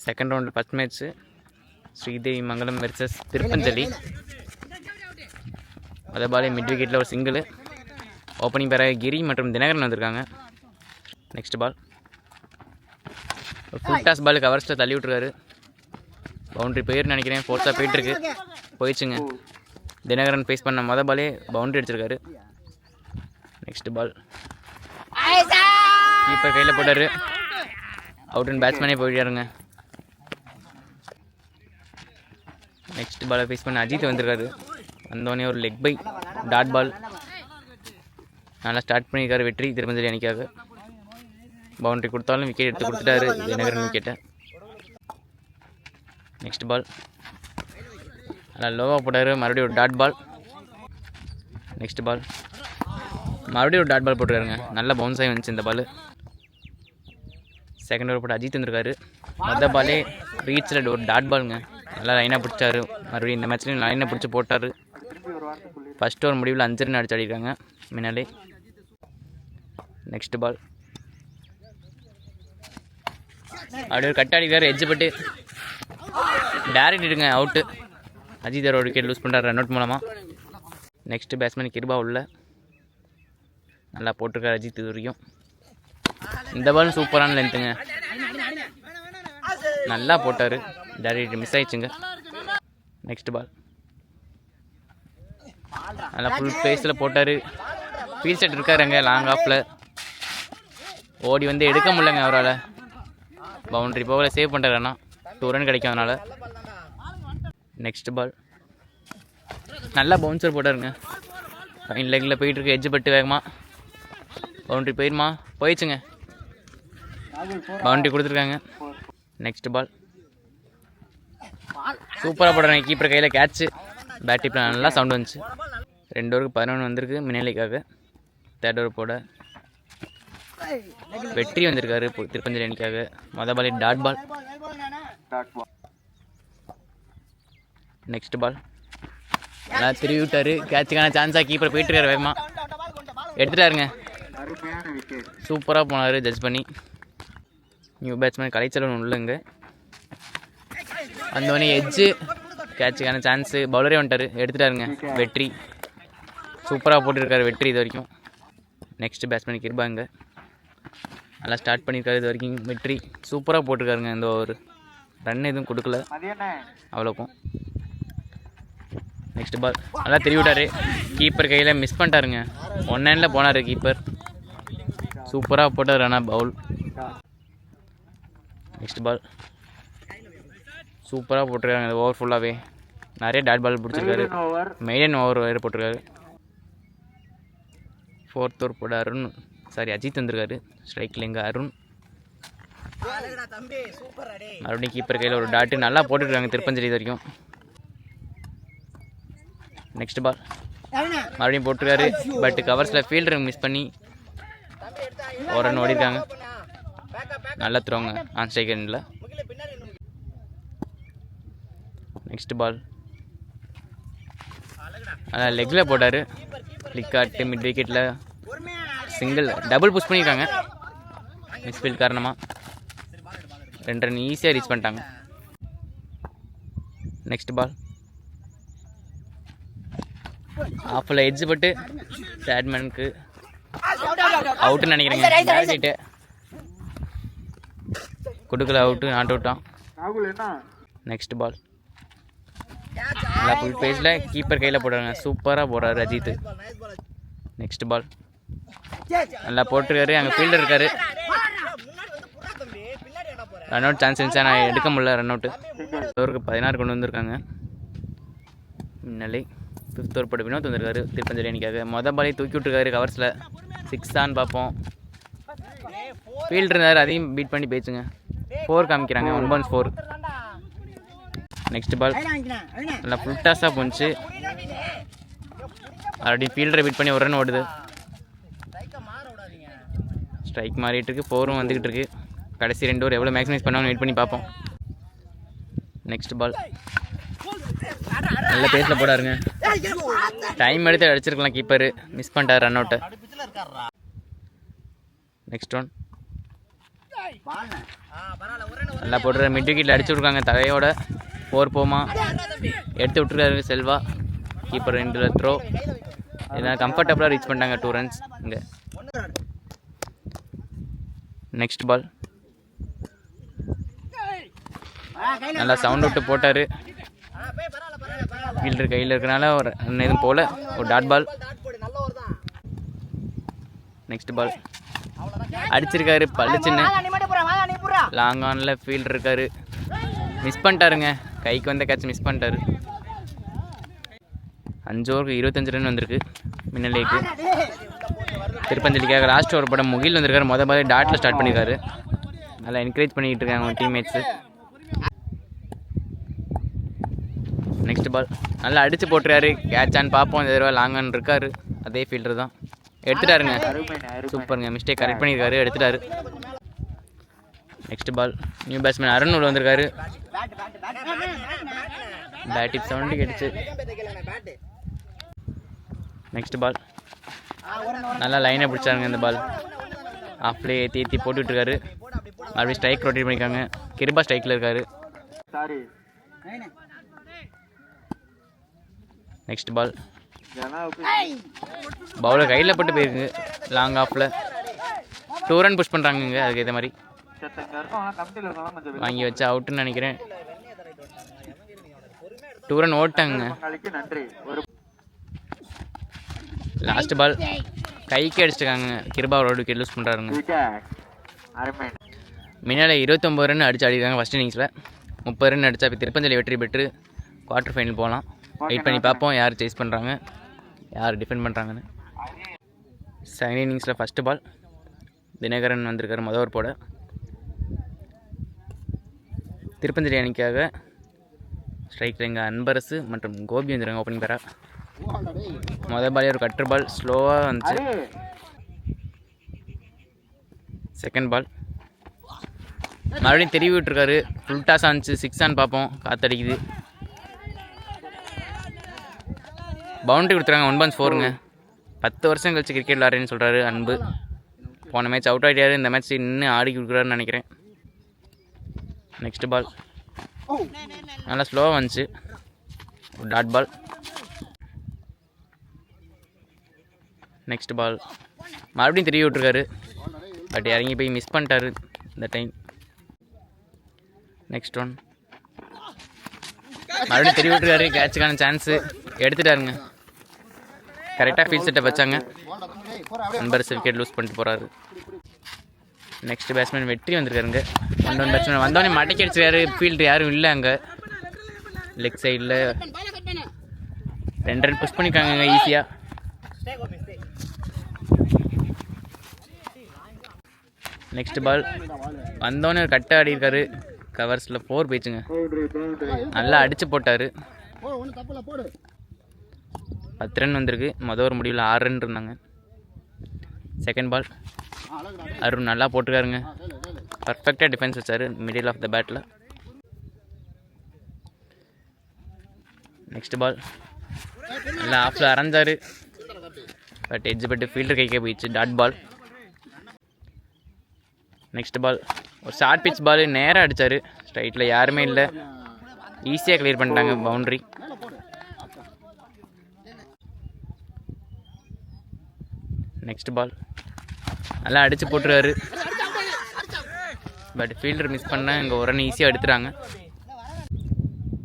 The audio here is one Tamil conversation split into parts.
Second round first match Sridevi Mangalam versus Thiruppanjali. அதேபாலே மிட் விக்கெட்டில் ஒரு சிங்கிள். ஓப்பனிங் பேராக கிரி மற்றும் தினகரன் வந்திருக்காங்க. நெக்ஸ்ட் பால் ஒரு ஃபுல் டாஸ் பால் கவர்ஸில் தள்ளி விட்ருக்காரு. பவுண்ட்ரி போயிரு நினைக்கிறேன். ஃபோர்ஸாக போயிட்டுருக்கு. போயிடுச்சுங்க. தினகரன் ஃபேஸ் பண்ண மொதல் பாலே பவுண்ட்ரி அடிச்சிருக்காரு. நெக்ஸ்ட் பால் கீப்பர் கையில் போட்டார். அவுட் அண்ட் பேட்ஸ்மேனே போயிட்டாருங்க. நெக்ஸ்ட் பாலை ஃபேஸ் பண்ண அஜித் வந்திருக்காரு. வந்தோடனே ஒரு லெக் பை டாட் பால் நல்லா ஸ்டார்ட் பண்ணியிருக்காரு. வெற்றி திருப்பஞ்சலி அணிக்காக. பவுண்ட்ரி கொடுத்தாலும் விக்கெட் எடுத்து கொடுத்துட்டாரு தினகரன் விக்கெட்டை. நெக்ஸ்ட் பால் நல்லா லோவாக போட்டார். மறுபடியும் ஒரு டாட் பால். நெக்ஸ்ட் பால் மறுபடியும் ஒரு டாட் பால் போட்டுருக்காருங்க. நல்லா பவுன்ஸ் ஆகி வந்துச்சு இந்த பால். செகண்ட் ஓவர் போட்டு அஜித் வந்திருக்காரு. மொதல் பாலே ரீச்சில் ஒரு டாட் பாலுங்க. நல்லா லைனாக பிடிச்சாரு. மறுபடியும் இந்த மேட்ச்லேயும் லைனாக பிடிச்சி போட்டார். ஃபஸ்ட் ஓவர் முடிவில் 5 ரன் அடிச்சு ஆடிருக்காங்க முன்னாலே. நெக்ஸ்ட் பால் அப்படியே ஒரு கட் ஆடிக்காரு. எட்ஜ் பட்டு டேரக்ட் இடுங்க அவுட்டு. அஜித் ஒரு விக்கெட் லூஸ் பண்ணுறாரு ரன் அவுட் மூலமாக. நெக்ஸ்ட் பேட்ஸ்மேன் கிருபா உள்ள நல்லா போட்டிருக்காரு அஜித். இது வரைக்கும் இந்த பாலும் சூப்பரான லென்த்துங்க. நல்லா போட்டார். டேரக்ட் மிஸ் ஆயிடுச்சுங்க. நெக்ஸ்ட் பால் நல்லா ஃபுல் ஃபேஸில் போட்டார். ஃபீல்ட் செட் இருக்காருங்க லாங் ஆஃபில். ஓடி வந்து எடுக்க முடியலங்க அவரால். பவுண்ட்ரி போகல சேவ் பண்ணுறாரு. ஆனால் 2 ரன் கிடைக்கும் அதனால். நெக்ஸ்ட் பால் நல்லா பவுன்சர் போட்டாருங்க. ஃபைன் லெக்கில் போயிட்டுருக்கு. எட்ஜ் பட்டு வேகமாக பவுண்ட்ரி போயிருமா? போயிடுச்சுங்க. பவுண்ட்ரி கொடுத்துருக்காங்க. நெக்ஸ்ட் பால் சூப்பராக போடுறாங்க. கீப்பர் கையில் கேட்ச்சு. பேட் டிப்பில் நல்லா சவுண்ட் வந்துச்சு. 2 ஓவருக்கு 11 வந்திருக்கு மின்னலிக்காக. தேர்ட் ஓவர் போட வெற்றி வந்திருக்காரு திருப்பஞ்சலி அணிக்காக. மொதல் பால் டாட் பால். நெக்ஸ்ட் பால் நல்லா திருவி விட்டார். கேட்சுக்கான சான்ஸாக கீப்பர் போயிட்டுருக்காரு. வேகமாக எடுத்துட்டாருங்க. சூப்பராக போனார் ஜட்ஜ் பண்ணி. நியூ பேட்ஸ்மேன் கலைச்சலன் உள்ளங்க. வந்தோடனே எட்ஜு கேட்சுக்கான சான்ஸு. பவுலரே வந்துட்டார். எடுத்துட்டாருங்க. வெற்றி சூப்பராக போட்டுருக்காரு வெற்றி இது வரைக்கும். நெக்ஸ்ட் பேட்ஸ்மேன் கிருபாங்க நல்லா ஸ்டார்ட் பண்ணியிருக்காரு இது வரைக்கும். வெற்றி சூப்பராக போட்டிருக்காருங்க. இந்த ஒரு ரன் எதுவும் கொடுக்கல அவ்வளோக்கும். நெக்ஸ்ட் பால் நல்லா திருவி விட்டார். கீப்பர் கையில் மிஸ் பண்ணிட்டாருங்க. 1 ஹேண்டில் போனார் கீப்பர். சூப்பராக போட்டார். ஆனால் பவுல். நெக்ஸ்ட் பால் சூப்பராக போட்டிருக்காங்க. இந்த ஓவர் ஃபுல்லாகவே நிறைய டாட் பால் பிடிச்சிருக்காரு. மெயின் ஓவர் வேறு போட்டிருக்காரு. 4th ஓவர் போட அஜித் வந்திருக்காரு. ஸ்ட்ரைக்கில் எங்கே அருண். மறுபடியும் கீப்பர் கையில் ஒரு டாட்டு நல்லா போட்டுருக்காங்க திருப்பஞ்சலி இது வரைக்கும். நெக்ஸ்ட் பால் மறுபடியும் போட்டிருக்காரு. பட் கவர்ஸில் ஃபீல்டர் மிஸ் பண்ணி ஒரு ரன் ஓடிருக்காங்க. நல்லா த்ரோங்க ஆன் ஸ்ட்ரைக் எண்டில். நெக்ஸ்ட் பால் நல்லா லெக்கில் போட்டார். கிளிக் ஆட்டு மிட் விக்கெட்டில் சிங்கிள் டபுள் புஷ் பண்ணியிருக்காங்க. மிஸ்ஃபீல்ட் காரணமாக 2 ரன் ஈஸியாக ரீச் பண்ணிட்டாங்க. நெக்ஸ்ட் பால் ஆஃபில் எட்ஜ் பட்டு பேட்மேனுக்கு அவுட்டுன்னு நினைக்கிறேங்க. கொடுக்கல அவுட்டு. நாட் அவுட்டான். நெக்ஸ்ட் பால் நல்லா ஃபுல் பேஸில் கீப்பர் கையில் போடுறாங்க. சூப்பராக போடுறாரு அஜித். நெக்ஸ்ட் பால் நல்லா போட்டிருக்காரு. அங்கே ஃபீல்டர் இருக்காரு. ரன் அவுட் சான்ஸ் இருந்துச்சு. நான் எடுக்க முடியல ரன் அவுட்டு. ஓவருக்கு 16 கொண்டு வந்திருக்காங்க முன்னாலே. 5th ஓவர் போட்டு வினோத் வந்திருக்காரு திருப்பஞ்சலி அணிக்காக. மொதல் பாலே தூக்கி விட்டுருக்காரு கவர்ஸில். 6 தான் பார்ப்போம். ஃபீல்டர் இருந்தார். அதையும் பீட் பண்ணி போயிடுச்சுங்க. 4 காமிக்கிறாங்க. 1/4. நெக்ஸ்ட் பால் நல்லா ஃபுல் டாஸாக போச்சு. மறுபடியும் ஃபீல்டரை பீட் பண்ணி ஒரு ரன் ஓடுது. ஸ்ட்ரைக் மாறிட்டு இருக்கு. 4ம் வந்துக்கிட்டு இருக்கு. கடைசி 2 ஓவர் எவ்வளோ மேக்ஸிமைஸ் பண்ணுவாங்கன்னு வெயிட் பண்ணி பார்ப்போம். நெக்ஸ்ட் பால் நல்ல பேஸில் போடாருங்க. டைம் எடுத்து அடிச்சிருக்கலாம். கீப்பர் மிஸ் பண்ணிட்டார் ரன் அவுட்டை. நெக்ஸ்ட் ஒன் நல்லா போட்டுருக்காரு. மிட் விக்கெட்டில் அடிச்சு விட்ருக்காங்க தலையோட. 4 போமா எடுத்து விட்டுருக்காரு செல்வா. Keeper 2 throw. இதனால் கம்ஃபர்டபுளாக ரீச் பண்ணிட்டாங்க 2 ரன்ஸ் இங்கே. நெக்ஸ்ட் பால் நல்லா சவுண்ட் விட்டு போட்டார். ஃபீல்டர் கையில் இருக்கிறனால ஒரு எதுவும் போல் ஒரு டாட் பால். நெக்ஸ்ட் பால் அடிச்சிருக்காரு பளிச்சுன்னு. லாங் ஆனில் ஃபீல்டர் இருக்காரு. மிஸ் பண்ணிட்டாருங்க. கைக்கு வந்த கேட்ச் மிஸ் பண்ணிட்டாரு. 5 ஓவருக்கு 25 ரன் வந்திருக்கு மின்னலேக்கு. திருப்பஞ்சலிக்காக லாஸ்ட் ஓவர் படம் முகில் வந்திருக்காரு. பால் டாட்டில் ஸ்டார்ட் பண்ணியிருக்காரு. நல்லா என்கரேஜ் பண்ணிக்கிட்டு இருக்காங்க அவங்க டீம்மேட்ஸு. நெக்ஸ்ட் பால் நல்லா அடித்து போட்டுருக்காரு. கேட்சான்னு பார்ப்போம். இந்த தடவை லாங் ஆன் இருக்காரு. அதே ஃபீல்டர் தான் எடுத்துட்டாருங்க. சூப்பருங்க. மிஸ்டேக் கரெக்ட் பண்ணியிருக்காரு. எடுத்துட்டாரு. Next ball new batsman Arun உள்ள வந்திருக்காரு. பேட்டிப் சவுண்டு கேட்டுச்சு. நெக்ஸ்ட் பால் நல்லா லைனை பிடிச்சாருங்க. இந்த பால் ஆஃப்லேயே ஏற்றி போட்டுட்ருக்காரு. மறுபடியும் ஸ்ட்ரைக் ரொட்டேட் பண்ணியிருக்காங்க. கிருபா ஸ்ட்ரைக்கில் இருக்காரு. நெக்ஸ்ட் பால் பவுலர் கையில் போட்டு போயிருக்கு. லாங் ஆஃபில் 2 ரன் புஷ் பண்ணுறாங்க. அதுக்கு ஏற்ற மாதிரி வாங்கி வச்சா அவுட்டுன்னு நினைக்கிறேன். 2 ரன் ஓட்டாங்க. லாஸ்ட் பால் கைக்கு அடிச்சிருக்காங்க. கிருபாவோட விக்கெட் லூஸ் பண்ணுறாருங்க. முன்னால் 29 ரன் அடிச்சு ஆடிருக்காங்க ஃபஸ்ட் இன்னிங்ஸில். 30 ரன் அடித்தா இப்போ திருப்பஞ்சலி வெற்றி பெற்று குவார்டர் ஃபைனல் போகலாம். வெயிட் பண்ணி பார்ப்போம் யார் சேஸ் பண்ணுறாங்க, யார் டிஃபெண்ட் பண்ணுறாங்கன்னு. செகண்ட் இன்னிங்ஸில் ஃபஸ்ட்டு பால் தினகரன் வந்திருக்காரு மொதல் ஓவர் போட. திருப்பஞ்சலி அணிக்காக ஸ்ட்ரைக்கில் எங்கள் அன்பரசு மற்றும் கோபி வந்துருக்காங்க ஓப்பனிங் பேரா. மொதல் பாலே ஒரு கட்டர் பால் ஸ்லோவாக வந்துச்சு. செகண்ட் பால் மறுபடியும் தெரிய விட்டுருக்காரு. ஃபுல் டாஸ் ஆனிச்சு. 6 ஆன் பார்ப்போம். காற்றடிக்குது. பவுண்டரி கொடுத்துருக்காங்க. 1 runs 4ங்க. 10 வருஷம் கழிச்சு கிரிக்கெட் விளாட்றேன்னு சொல்கிறாரு அன்பு. போன மேட்ச் அவுட் ஆகிட்டாரு. இந்த மேட்ச் இன்னும் ஆடி கொடுக்குறாருன்னு நினைக்கிறேன். நெக்ஸ்ட் பால் நல்லா ஸ்லோவாக வந்துச்சு. Dot ball. நெக்ஸ்ட் பால் மறுபடியும் தெரிய விட்டுருக்காரு. பட் இறங்கி போய் மிஸ் பண்ணிட்டாரு இந்த டைம். நெக்ஸ்ட் ஒன் மறுபடியும் தெரிய விட்டுருக்காரு. கேட்சுக்கான சான்ஸு எடுத்துட்டாருங்க. கரெக்டாக ஃபீல்ட் செட்டப் வச்சாங்க. அன்பரசு விக்கெட் லூஸ் பண்ணிட்டு போகிறாரு. நெக்ஸ்ட் பேட்ஸ்மேன் வெற்றி வந்திருக்காருங்க. 1 பேட்ஸ்மேன் வந்தோடனே மடக்கி அடிச்சிருக்காரு. ஃபீல்டு யாரும் இல்லை அங்கே. லெக் சைடில் 2 ரன் புஷ் பண்ணியிருக்காங்க ஈஸியாக. நெக்ஸ்ட் பால் வந்தோடனே ஒரு கட்டை ஆடி இருக்காரு. கவர்ஸில் 4 போயிடுச்சுங்க. நல்லா அடித்து போட்டார். 10 ரன் வந்திருக்கு. மொதல் ஒரு முடிவில் 6 ரன் இருந்தாங்க. செகண்ட் பால் அருண் நல்லா போட்டுருக்காருங்க. பர்ஃபெக்டாக டிஃபென்ஸ் வச்சார் மிடில் ஆஃப் த பேட்டில். நெக்ஸ்ட் பால் நல்லா ஆஃபில் அரைஞ்சார். பட் எட்ஜ் பட்டு ஃபீல்டர் கைக்கே போயிடுச்சு. டாட் பால். நெக்ஸ்ட் பால் ஒரு ஷார்ட் பிச் பால் நேராக அடித்தார். ஸ்ட்ரைட்டில் யாருமே இல்லை. ஈஸியாக கிளியர் பண்ணிட்டாங்க பவுண்ட்ரி. நெக்ஸ்ட் பால் நல்லா அடித்து போட்டுருக்காரு. பட் ஃபீல்டர் மிஸ் பண்ணால் இங்கே 1 ரன் ஈஸியாக எடுத்துட்டாங்க.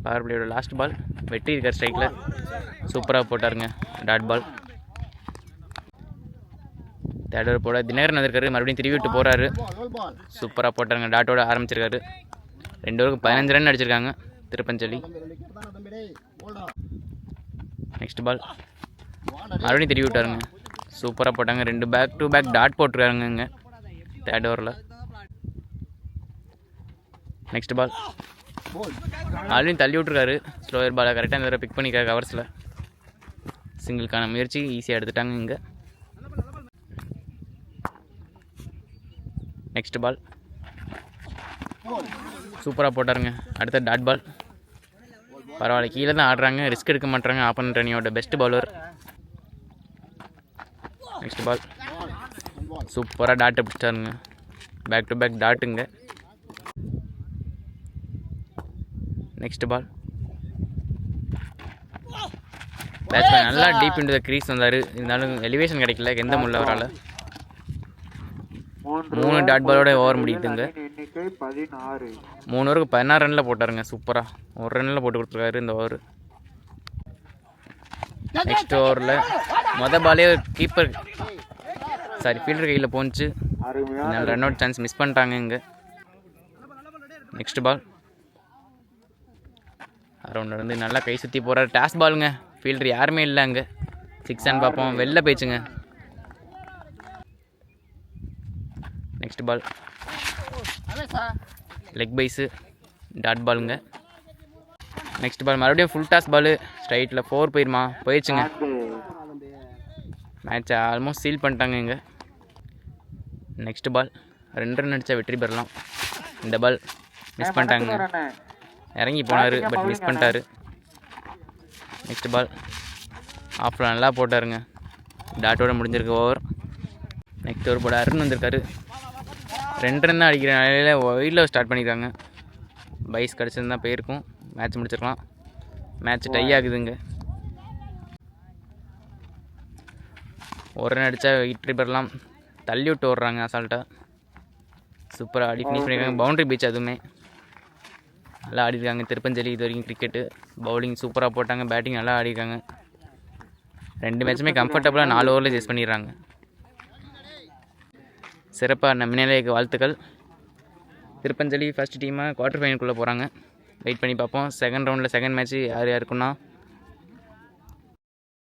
பவர் பிளேயோட லாஸ்ட் பால் வெட்டி இருக்கார் ஸ்ட்ரைக்கில். சூப்பராக போட்டாருங்க. Dot ball. தேர்ட் ஓவர் போட தினகரன் வந்திருக்காரு. மறுபடியும் திருவி விட்டு போகிறாரு. சூப்பராக போட்டாருங்க. டாட்டோட ஆரம்பிச்சிருக்காரு. 2 ஓவருக்கு 15 ரன் அடிச்சிருக்காங்க திருப்பஞ்சலி. நெக்ஸ்ட் பால் மறுபடியும் திருவி விட்டாருங்க. சூப்பராக போட்டாங்க. 2 பேக் டு பேக் டாட் போட்டிருக்காருங்க இங்கே தேர்ட் ஓவரில். நெக்ஸ்ட் பால் மறுபடியும் தள்ளி விட்ருக்காரு. ஸ்லோயர் பாலை கரெக்டாக இந்த தடவை பிக் பண்ணிக்காரு கவர்ஸில். சிங்கிள்கான முயற்சி ஈஸியாக எடுத்துட்டாங்க இங்கே. நெக்ஸ்ட் பால் சூப்பராக போட்டாருங்க. அடுத்த டாட் பால். பரவாயில்ல, கீழே தான் ஆடுறாங்க. ரிஸ்க் எடுக்க மாட்டாங்க ஆப்போனன்ட் அணியோட பெஸ்ட் பவுலர். நெக்ஸ்ட் பால் சூப்பராக டாட்டை பிடிச்சிட்டாருங்க. பேக் டு பேக் டாட்டுங்க. Next ball. பேட்ஸ்மேன் நல்லா டீப் இன்டு த க்ரீஸ் வந்தார். இருந்தாலும் எலிவேஷன் கிடைக்கல எந்த முள்ள அவரால். 3 டாட் பாலோட ஓவர் முடியுதுங்க. 3 ஓவருக்கு 16 ரனில் போட்டாருங்க. சூப்பராக 1 ரனில் போட்டு கொடுத்துருக்காரு இந்த ஓவர். நெக்ஸ்ட் ஓவரில் பாலே கீப்பர் ஃபீல்டர் கையில் போச்சு. ரன் அவுட் சான்ஸ் மிஸ் பண்ணிட்டாங்க இங்கே. நெக்ஸ்ட் பால். அரௌண்ட் வந்து நல்லா கை சுற்றி போகிறார். டாஸ் பாலுங்க. ஃபீல்டர் யாருமே இல்லை அங்கே. 6 ரன் பார்ப்போம். வெளில போயிடுச்சுங்க. Next ball. Leg byes dot பாலுங்க. நெக்ஸ்ட் பால் மறுபடியும் ஃபுல் டாஸ் பால். ஸ்ட்ரைட்டில் 4 போயிடுச்சுங்க. மேட்சை ஆல்மோஸ்ட் சீல் பண்ணிட்டாங்க இங்கே. நெக்ஸ்ட் பால். 2 ரன் அடித்தா வெற்றி பெறலாம். இந்த பால் மிஸ் பண்ணிட்டாங்க. இறங்கி போனார் பட் மிஸ் பண்ணிட்டாரு. Next ball. ஆஃபில் நல்லா போட்டாருங்க. டாட்டோட முடிஞ்சிருக்கு ஓவர். நெக்ஸ்ட் ஓவர் போட அருண் வந்திருக்காரு. 2 ரன் தான் அடிக்கிற நிலையில் ஒயிடில் ஸ்டார்ட் பண்ணியிருக்காங்க. பைஸ் கிடச்சிருந்தா போயிருக்கும். மேட்ச் முடிச்சிருக்கலாம். மேட்ச் டை ஆகுதுங்க. 1 ரன் அடித்தா வெற்றி பெறலாம். தள்ளி விட்டு ஓடுறாங்க அசால்ட்டாக. சூப்பராக ஆடி ஃபினிஷ் பண்ணியிருக்காங்க. பவுண்ட்ரி பீச் அதுவுமே நல்லா ஆடிருக்காங்க. திருப்பஞ்சலி இது வரைக்கும் கிரிக்கெட்டு. பவுலிங் சூப்பராக போட்டாங்க. பேட்டிங் நல்லா ஆடிருக்காங்க. 2 மேட்சுமே கம்ஃபர்டபுளாக 4 ஓவரில் சேஸ் பண்ணிடுறாங்க. சிறப்பாக மின்னலைக்கு வாழ்த்துக்கள். திருப்பஞ்சலி ஃபஸ்ட் டீமாக குவார்ட்டர் ஃபைனலுக்குள்ளே போகிறாங்க. வெயிட் பண்ணி பார்ப்போம். செகண்ட் ரவுண்டில் செகண்ட் மேட்ச்சு யார் யாருக்குன்னா